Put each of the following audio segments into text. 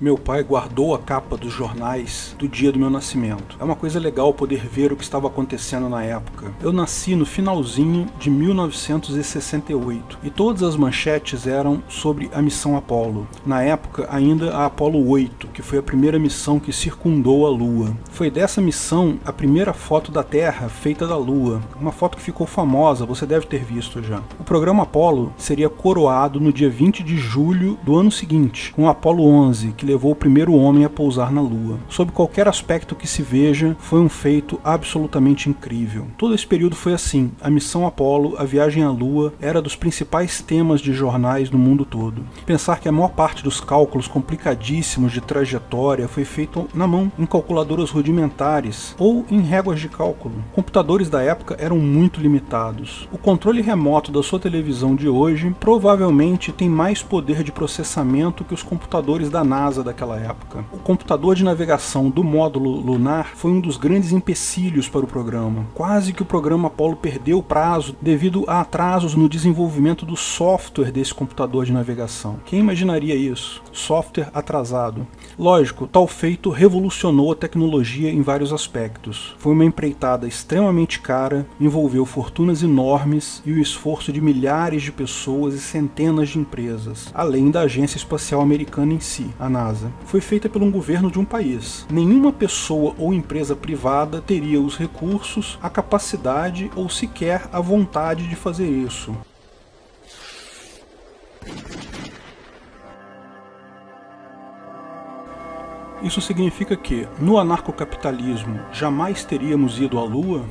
Meu pai guardou a capa dos jornais do dia do meu nascimento. É uma coisa legal poder ver o que estava acontecendo na época. Eu nasci no finalzinho de 1968 e todas as manchetes eram sobre a missão Apollo. Na época, ainda a Apollo 8, que foi a primeira missão que circundou a Lua. Foi dessa missão a primeira foto da Terra feita da Lua. Uma foto que ficou famosa, você deve ter visto já. O programa Apollo seria coroado no dia 20 de julho do ano seguinte, com o Apollo 11, que levou o primeiro homem a pousar na Lua. Sob qualquer aspecto que se veja, foi um feito absolutamente incrível. Todo esse período foi assim. A missão Apollo, a viagem à Lua, era dos principais temas de jornais no mundo todo. Pensar que a maior parte dos cálculos complicadíssimos de trajetória foi feito na mão, em calculadoras rudimentares ou em réguas de cálculo. Computadores da época eram muito limitados. O controle remoto da sua televisão de hoje provavelmente tem mais poder de processamento que os computadores da NASA daquela época. O computador de navegação do módulo lunar foi um dos grandes empecilhos para o programa. Quase que o programa Apollo perdeu o prazo devido a atrasos no desenvolvimento do software desse computador de navegação. Quem imaginaria isso? Software atrasado. Lógico, tal feito revolucionou a tecnologia em vários aspectos. Foi uma empreitada extremamente cara, envolveu fortunas enormes e o esforço de milhares de pessoas e centenas de empresas, além da Agência Espacial Americana em si, a NASA. Foi feita por um governo de um país. Nenhuma pessoa ou empresa privada teria os recursos, a capacidade ou sequer a vontade de fazer isso. Isso significa que, no anarcocapitalismo, jamais teríamos ido à Lua?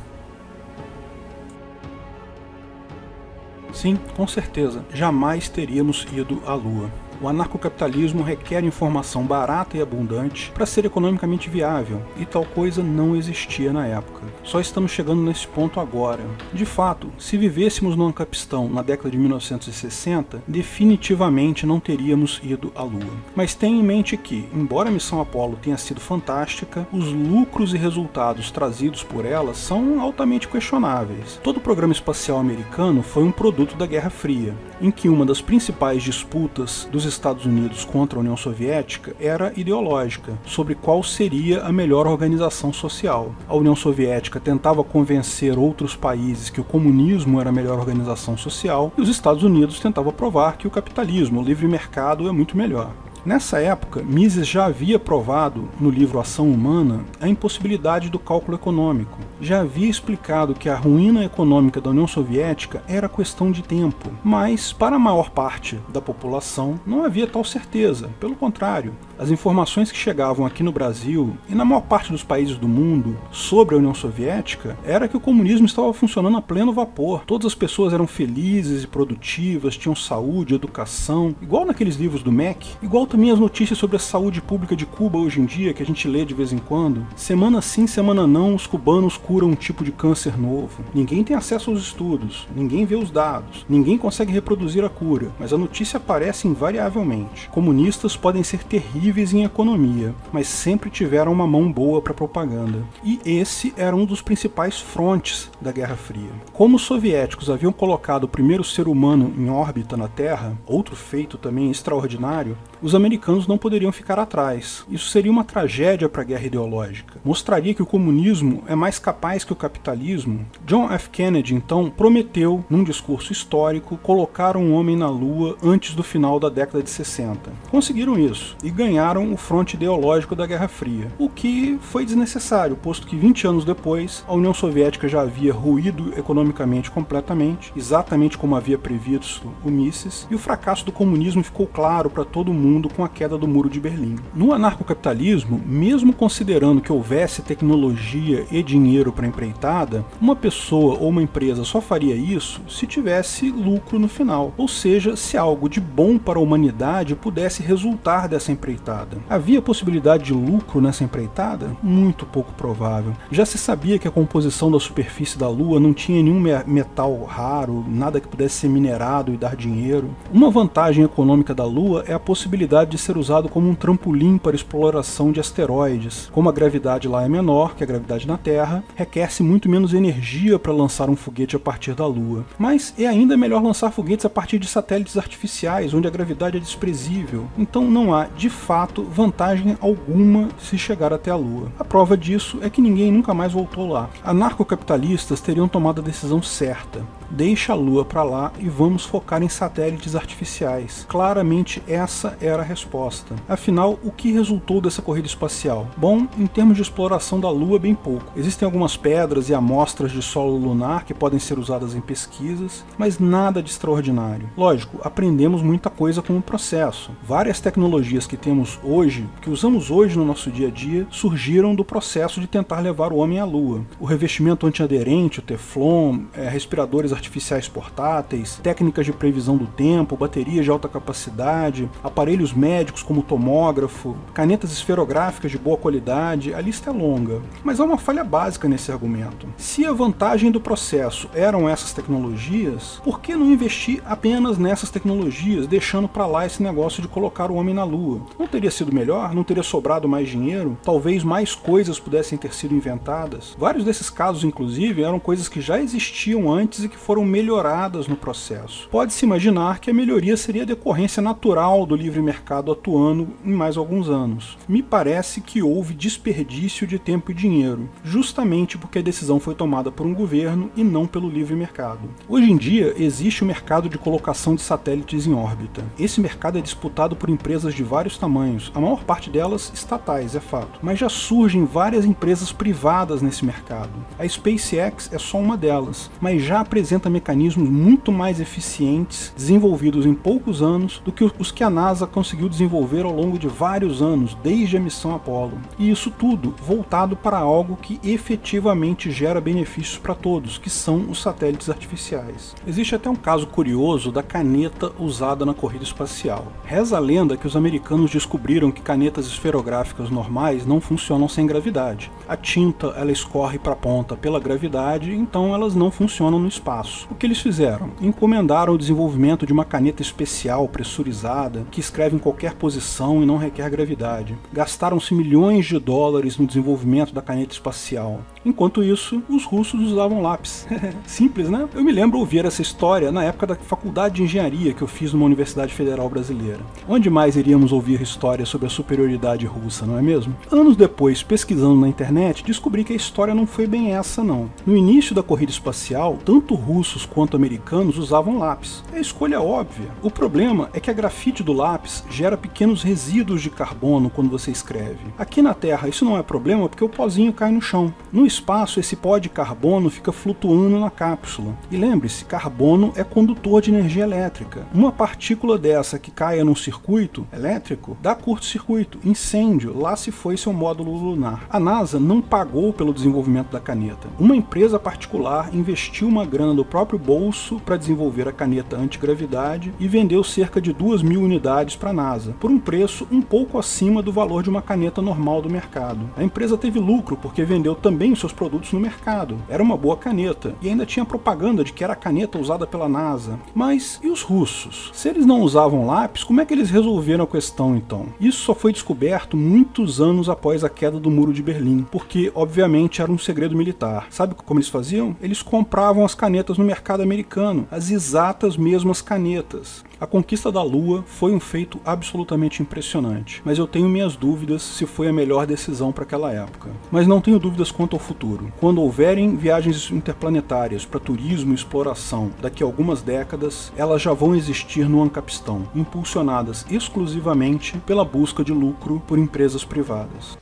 Sim, com certeza, jamais teríamos ido à Lua. O anarcocapitalismo requer informação barata e abundante para ser economicamente viável, e tal coisa não existia na época. Só estamos chegando nesse ponto agora. De fato, se vivêssemos no Ancapistan na década de 1960, definitivamente não teríamos ido à Lua. Mas tenha em mente que, embora a missão Apollo tenha sido fantástica, os lucros e resultados trazidos por ela são altamente questionáveis. Todo o programa espacial americano foi um produto da Guerra Fria, em que uma das principais disputas dos Estados Unidos contra a União Soviética era ideológica, sobre qual seria a melhor organização social. A União Soviética tentava convencer outros países que o comunismo era a melhor organização social, e os Estados Unidos tentavam provar que o capitalismo, o livre mercado, é muito melhor. Nessa época, Mises já havia provado, no livro Ação Humana, a impossibilidade do cálculo econômico. Já havia explicado que a ruína econômica da União Soviética era questão de tempo, mas para a maior parte da população não havia tal certeza. Pelo contrário, as informações que chegavam aqui no Brasil e na maior parte dos países do mundo sobre a União Soviética era que o comunismo estava funcionando a pleno vapor. Todas as pessoas eram felizes e produtivas, tinham saúde, educação, igual naqueles livros do MEC, igual também as notícias sobre a saúde pública de Cuba hoje em dia, que a gente lê de vez em quando. Semana sim, semana não, os cubanos curam um tipo de câncer novo. Ninguém tem acesso aos estudos, ninguém vê os dados, ninguém consegue reproduzir a cura, mas a notícia aparece invariavelmente. Comunistas podem ser terríveis em economia, mas sempre tiveram uma mão boa para propaganda. E esse era um dos principais frontes da Guerra Fria. Como os soviéticos haviam colocado o primeiro ser humano em órbita na Terra, outro feito também extraordinário, os americanos não poderiam ficar atrás. Isso seria uma tragédia para a guerra ideológica. Mostraria que o comunismo é mais capaz que o capitalismo. John F. Kennedy, então, prometeu, num discurso histórico, colocar um homem na Lua antes do final da década de 60. Conseguiram isso, e ganharam o fronte ideológico da Guerra Fria, o que foi desnecessário, posto que 20 anos depois, a União Soviética já havia ruído economicamente completamente, exatamente como havia previsto o Mises, e o fracasso do comunismo ficou claro para todo mundo com a queda do Muro de Berlim. No anarcocapitalismo, mesmo considerando que houvesse tecnologia e dinheiro para empreitada, uma pessoa ou uma empresa só faria isso se tivesse lucro no final, ou seja, se algo de bom para a humanidade pudesse resultar dessa empreitada. Havia possibilidade de lucro nessa empreitada? Muito pouco provável. Já se sabia que a composição da superfície da Lua não tinha nenhum metal raro, nada que pudesse ser minerado e dar dinheiro. Uma vantagem econômica da Lua é a possibilidade de ser usado como um trampolim para exploração de asteroides. Como a gravidade lá é menor que a gravidade na Terra, requer-se muito menos energia para lançar um foguete a partir da Lua. Mas é ainda melhor lançar foguetes a partir de satélites artificiais, onde a gravidade é desprezível. Então não há, de fato, fato, vantagem alguma se chegar até a Lua. A prova disso é que ninguém nunca mais voltou lá. Anarcocapitalistas teriam tomado a decisão certa. Deixa a Lua para lá e vamos focar em satélites artificiais. Claramente essa era a resposta. Afinal, o que resultou dessa corrida espacial? Bom, em termos de exploração da Lua, bem pouco. Existem algumas pedras e amostras de solo lunar que podem ser usadas em pesquisas, mas nada de extraordinário. Lógico, aprendemos muita coisa com o processo. Várias tecnologias que temos hoje, que usamos hoje no nosso dia a dia, surgiram do processo de tentar levar o homem à Lua. O revestimento antiaderente, o Teflon, respiradores artificiais portáteis, técnicas de previsão do tempo, baterias de alta capacidade, aparelhos médicos como tomógrafo, canetas esferográficas de boa qualidade, a lista é longa. Mas há uma falha básica nesse argumento. Se a vantagem do processo eram essas tecnologias, por que não investir apenas nessas tecnologias, deixando para lá esse negócio de colocar o homem na Lua? Não teria sido melhor? Não teria sobrado mais dinheiro? Talvez mais coisas pudessem ter sido inventadas? Vários desses casos, inclusive, eram coisas que já existiam antes e que foram melhoradas no processo. Pode-se imaginar que a melhoria seria a decorrência natural do livre mercado atuando em mais alguns anos. Me parece que houve desperdício de tempo e dinheiro, justamente porque a decisão foi tomada por um governo e não pelo livre mercado. Hoje em dia, existe o mercado de colocação de satélites em órbita. Esse mercado é disputado por empresas de vários tamanhos, a maior parte delas estatais, é fato, mas já surgem várias empresas privadas nesse mercado. A SpaceX é só uma delas, mas já apresenta mecanismos muito mais eficientes, desenvolvidos em poucos anos, do que os que a NASA conseguiu desenvolver ao longo de vários anos, desde a missão Apollo. E isso tudo voltado para algo que efetivamente gera benefícios para todos, que são os satélites artificiais. Existe até um caso curioso da caneta usada na corrida espacial. Reza a lenda que os americanos descobriram que canetas esferográficas normais não funcionam sem gravidade. A tinta ela escorre para a ponta pela gravidade, então elas não funcionam no espaço. O que eles fizeram? Encomendaram o desenvolvimento de uma caneta especial, pressurizada, que escreve em qualquer posição e não requer gravidade. Gastaram-se milhões de dólares no desenvolvimento da caneta espacial. Enquanto isso, os russos usavam lápis. Simples, né? Eu me lembro ouvir essa história na época da faculdade de engenharia que eu fiz numa universidade federal brasileira. Onde mais iríamos ouvir histórias sobre a superioridade russa, não é mesmo? Anos depois, pesquisando na internet, descobri que a história não foi bem essa, não. No início da corrida espacial, tanto russos quanto americanos usavam lápis. É a escolha óbvia. O problema é que a grafite do lápis gera pequenos resíduos de carbono quando você escreve. Aqui na Terra isso não é problema porque o pozinho cai no chão. No espaço, esse pó de carbono fica flutuando na cápsula. E lembre-se, carbono é condutor de energia elétrica. Uma partícula dessa que caia num circuito elétrico dá curto-circuito, incêndio, lá se foi seu módulo lunar. A NASA não pagou pelo desenvolvimento da caneta. Uma empresa particular investiu uma grana do próprio bolso para desenvolver a caneta antigravidade e vendeu cerca de 2.000 unidades para a NASA, por um preço um pouco acima do valor de uma caneta normal do mercado. A empresa teve lucro porque vendeu também os seus produtos no mercado. Era uma boa caneta, e ainda tinha propaganda de que era a caneta usada pela NASA. Mas e os russos? Se eles não usavam lápis, como é que eles resolveram a questão então? Isso só foi descoberto muitos anos após a queda do Muro de Berlim, porque obviamente era um segredo militar. Sabe como eles faziam? Eles compravam as canetas no mercado americano, as exatas mesmas canetas. A conquista da Lua foi um feito absolutamente impressionante, mas eu tenho minhas dúvidas se foi a melhor decisão para aquela época. Mas não tenho dúvidas quanto ao futuro. Quando houverem viagens interplanetárias para turismo e exploração daqui a algumas décadas, elas já vão existir no Ancapistão, impulsionadas exclusivamente pela busca de lucro por empresas privadas.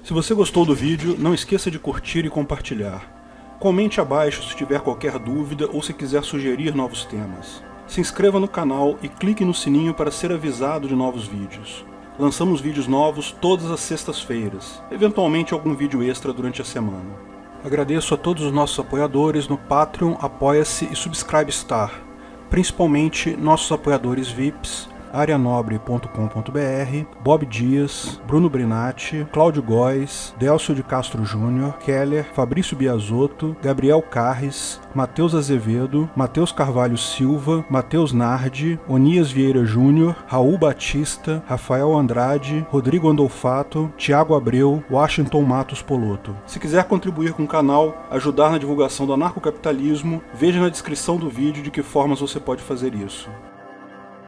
Se você gostou do vídeo, não esqueça de curtir e compartilhar. Comente abaixo se tiver qualquer dúvida ou se quiser sugerir novos temas. Se inscreva no canal e clique no sininho para ser avisado de novos vídeos. Lançamos vídeos novos todas as sextas-feiras, eventualmente algum vídeo extra durante a semana. Agradeço a todos os nossos apoiadores no Patreon, Apoia-se e Subscribestar, principalmente nossos apoiadores VIPs, arianobre.com.br, Bob Dias, Bruno Brinatti, Cláudio Góes, Delcio de Castro Júnior, Keller, Fabrício Biasotto, Gabriel Carres, Matheus Azevedo, Matheus Carvalho Silva, Matheus Nardi, Onias Vieira Júnior, Raul Batista, Rafael Andrade, Rodrigo Andolfato, Thiago Abreu, Washington Matos Poloto. Se quiser contribuir com o canal, ajudar na divulgação do anarcocapitalismo, veja na descrição do vídeo de que formas você pode fazer isso.